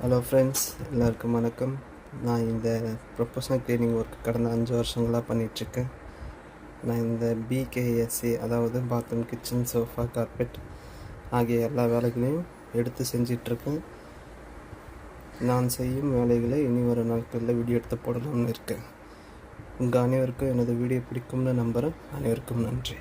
Hello friends, எல்லாருக்கும் வணக்கம். நான் இந்த ப்ரொஃபஷனல் க்ளீனிங் ஒர்க் கடந்த 5 வருஷங்களாக பண்ணிகிட்ருக்கேன். நான் இந்த பிகேஎஸ்சி, அதாவது பாத்ரூம், கிச்சன், சோஃபா, கார்பெட் ஆகிய எல்லா வேலைகளையும் எடுத்து செஞ்சிட்ருக்கேன். நான் செய்யும் வேலைகளை இனி வரும் நாட்களில் வீடியோ எடுத்து போடலாம்னு இருக்கேன். உங்கள் அனைவருக்கும் எனது வீடியோ பிடிக்கும்னு நம்புகிறேன். அனைவருக்கும் நன்றி.